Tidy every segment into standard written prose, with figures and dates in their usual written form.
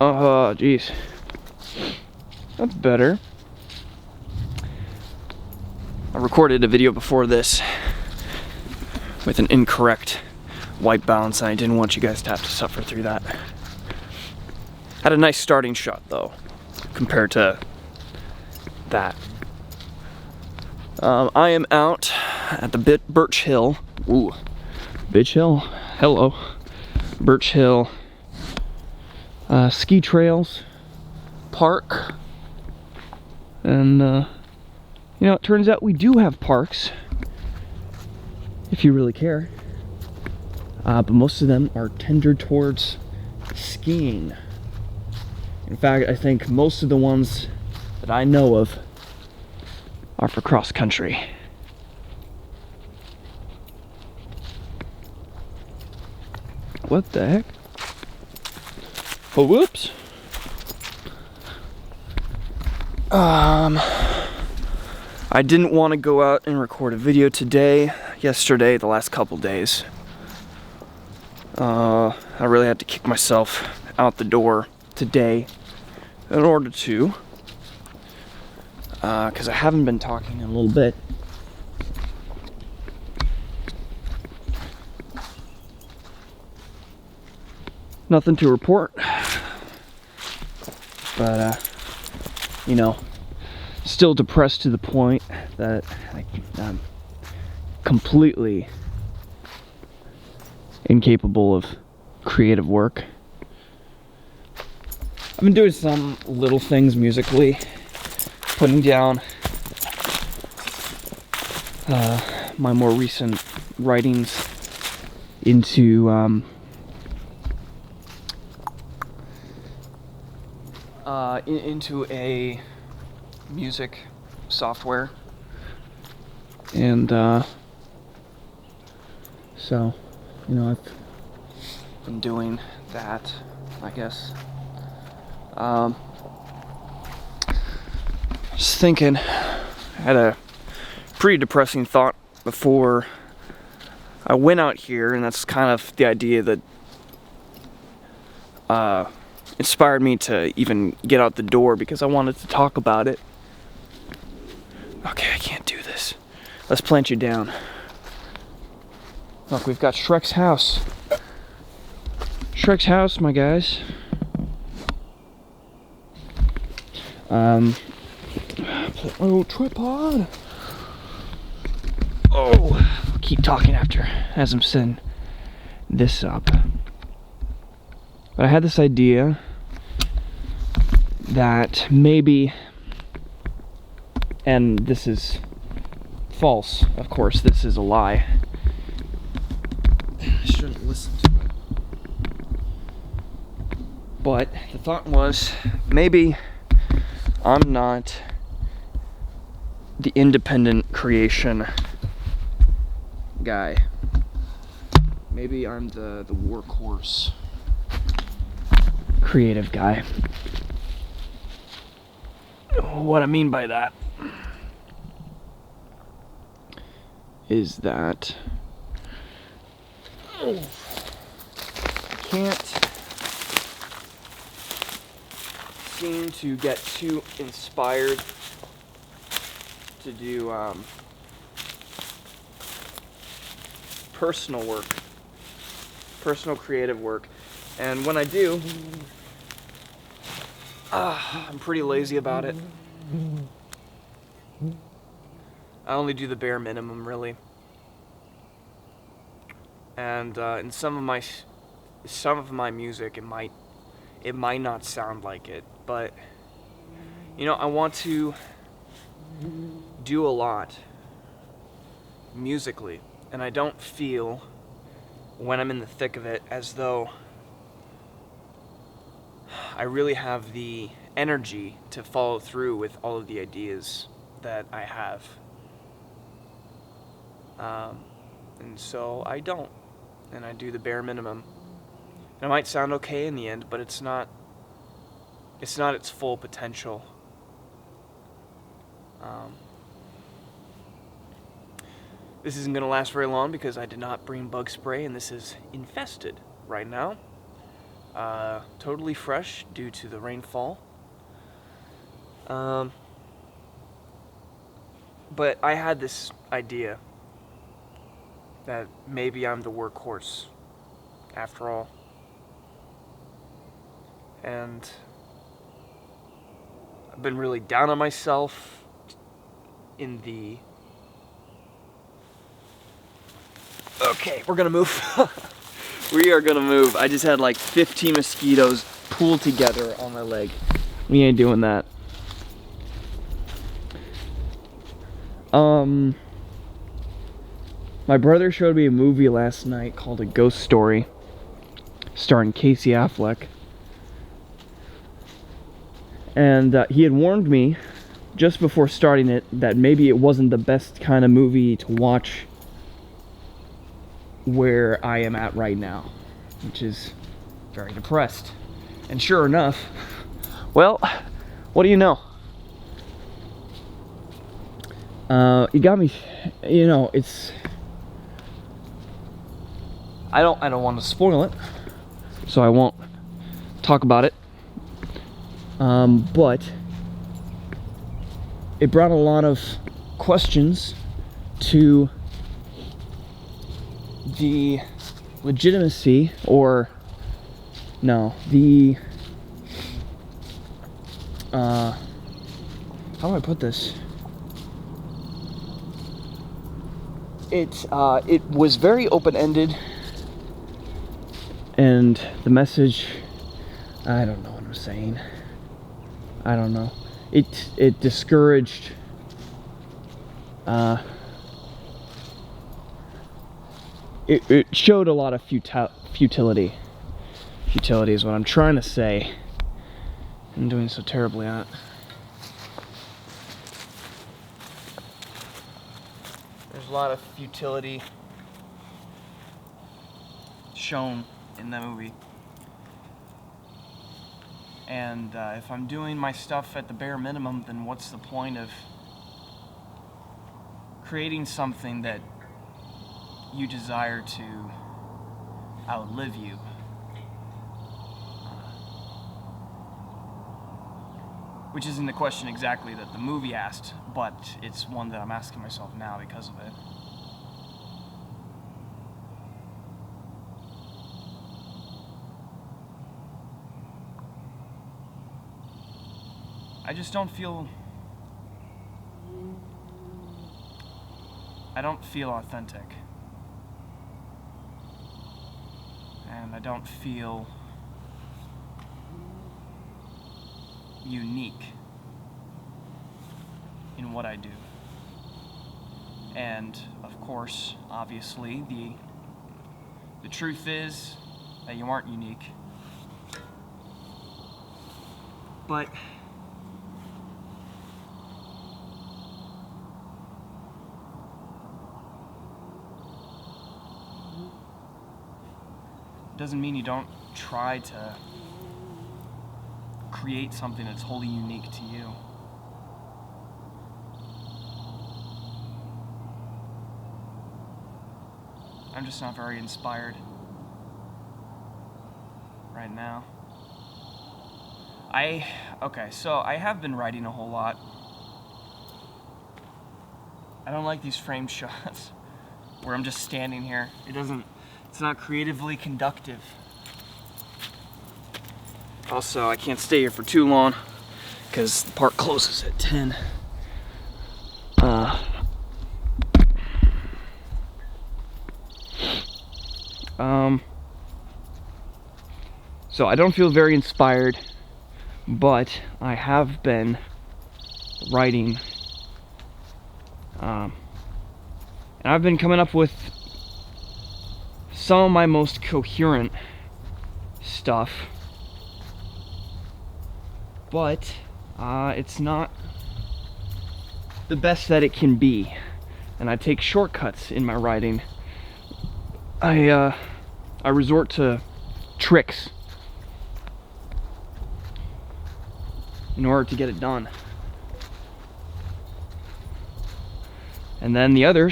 Oh, geez. That's better. I recorded a video before this with an incorrect white balance, and I didn't want you guys to have to suffer through that. Had a nice starting shot, though, compared to that. I am out at the Birch Hill. Ooh. Birch Hill? Hello. Birch Hill. Ski trails. Park. And, you know, it turns out we do have parks, if you really care. But most of them are tended towards skiing. In fact, I think most of the ones that I know of are for cross country. What the heck? Oh, whoops. I didn't want to go out and record a video yesterday, the last couple days. I really had to kick myself out the door today in order to, because I haven't been talking in a little bit. Nothing to report, but you know, still depressed to the point that I'm completely incapable of creative work. I've been doing some little things musically, putting down my more recent writings into into a music software, and so, you know, I've been doing that, I guess. Just thinking, I had a pretty depressing thought before I went out here, and that's kind of the idea that inspired me to even get out the door, because I wanted to talk about it. Okay, I can't do this. Let's plant you down. Look, we've got Shrek's house. Shrek's house, my guys. Oh, tripod. Oh, I'll keep talking after as I'm setting this up. But I had this idea that maybe, and this is false, of course, this is a lie. I shouldn't listen to it. But the thought was, maybe I'm not the independent creation guy. Maybe I'm the workhorse creative guy. What I mean by that is that I can't seem to get too inspired to do personal work, personal creative work, and when I do, I'm pretty lazy about it. I only do the bare minimum, really. And in some of my music, it might not sound like it, but you know, I want to do a lot musically, and I don't feel, when I'm in the thick of it, as though I really have the energy to follow through with all of the ideas that I have. And so I don't, and I do the bare minimum. And it might sound okay in the end, but it's not its full potential. This isn't going to last very long because I did not bring bug spray, and this is infested right now. totally fresh due to the rainfall. But I had this idea that maybe I'm the workhorse after all. And I've been really down on myself in the... Okay, we're gonna move. We are gonna move. I just had like 15 mosquitoes pooled together on my leg. We ain't doing that. My brother showed me a movie last night called A Ghost Story, starring Casey Affleck. And he had warned me just before starting it that maybe it wasn't the best kind of movie to watch where I am at right now, which is very depressed. And sure enough, well, what do you know? You got me, you know, it's... I don't want to spoil it, so I won't talk about it. But it brought a lot of questions to the legitimacy, or no, the how do I put this? It was very open-ended, and the message, I don't know what I'm saying. I don't know. It discouraged it showed a lot of futility. Futility is what I'm trying to say. I'm doing so terribly at it. There's a lot of futility shown in the movie. And if I'm doing my stuff at the bare minimum, then what's the point of creating something that you desire to outlive you? Which isn't the question exactly that the movie asked, but it's one that I'm asking myself now because of it. I just don't feel... I don't feel authentic. And I don't feel unique in what I do. And of course, obviously, the truth is that you aren't unique. But doesn't mean you don't try to create something that's wholly unique to you. I'm just not very inspired right now. Okay, so I have been writing a whole lot. I don't like these frame shots where I'm just standing here. It's not creatively conductive. Also, I can't stay here for too long because the park closes at 10. So I don't feel very inspired, but I have been writing, and I've been coming up with some of my most coherent stuff, but it's not the best that it can be, and I take shortcuts in my writing. I resort to tricks in order to get it done. And then the other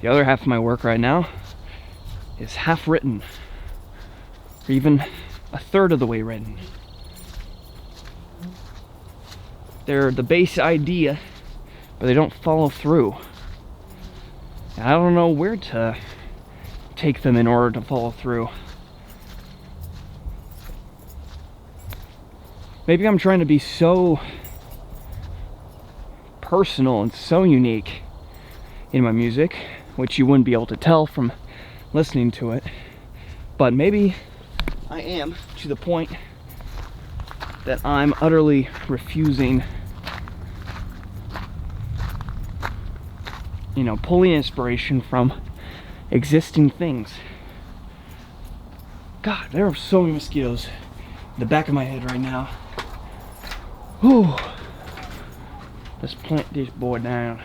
half of my work right now is half written, or even a third of the way written. They're the base idea, but they don't follow through. And I don't know where to take them in order to follow through. Maybe I'm trying to be so personal and so unique in my music, which you wouldn't be able to tell from listening to it. But maybe I am to the point that I'm utterly refusing, pulling inspiration from existing things. God, there are so many mosquitoes in the back of my head right now. Whew. Let's plant this boy down.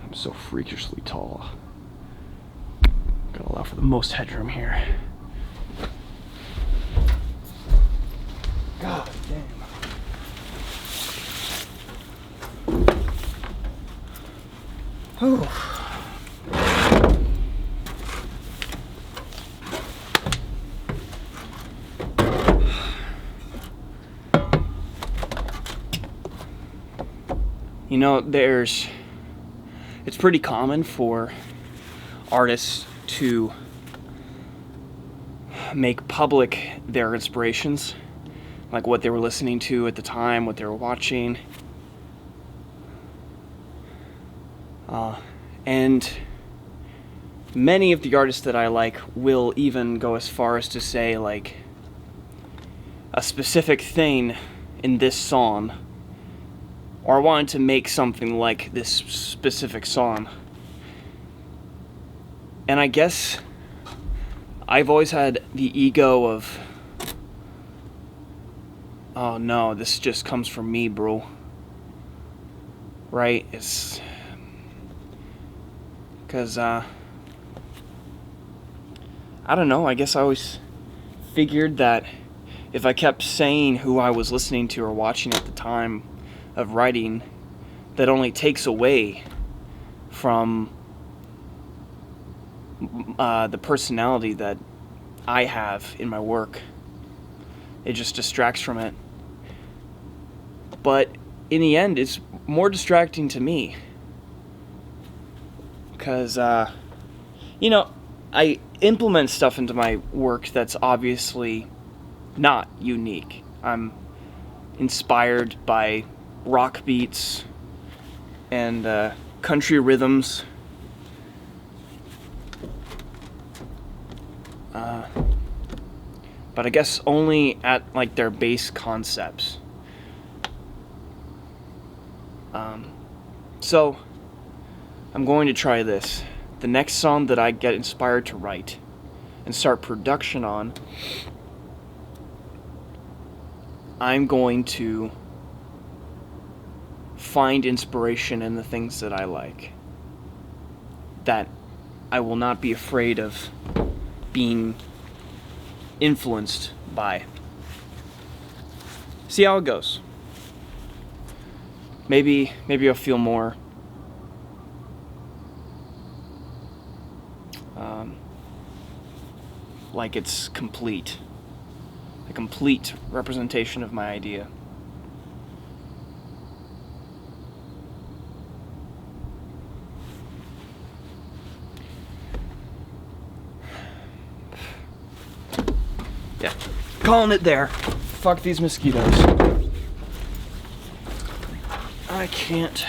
I'm so freakishly tall. Gotta allow for the most headroom here. God damn. Oh. It's pretty common for artists to make public their inspirations, like what they were listening to at the time, what they were watching. And many of the artists that I like will even go as far as to say, like, a specific thing in this song, or wanted to make something like this specific song. And I guess I've always had the ego of, oh no, this just comes from me, bro. Right? It's because, I don't know, I guess I always figured that if I kept saying who I was listening to or watching at the time of writing, that only takes away from the personality that I have in my work. It just distracts from it. But in the end, it's more distracting to me. Because, I implement stuff into my work that's obviously not unique. I'm inspired by rock beats and country rhythms. But I guess only at, like, their base concepts. So I'm going to try this. The next song that I get inspired to write and start production on, I'm going to find inspiration in the things that I like, that I will not be afraid of being influenced by. See how it goes. Maybe I'll feel more like it's complete. A complete representation of my idea. Yeah, calling it there. Fuck these mosquitoes. I can't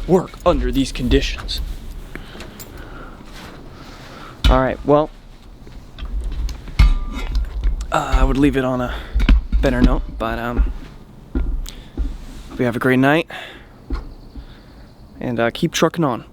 work under these conditions. Alright, well, I would leave it on a better note, but we have a great night, and keep trucking on.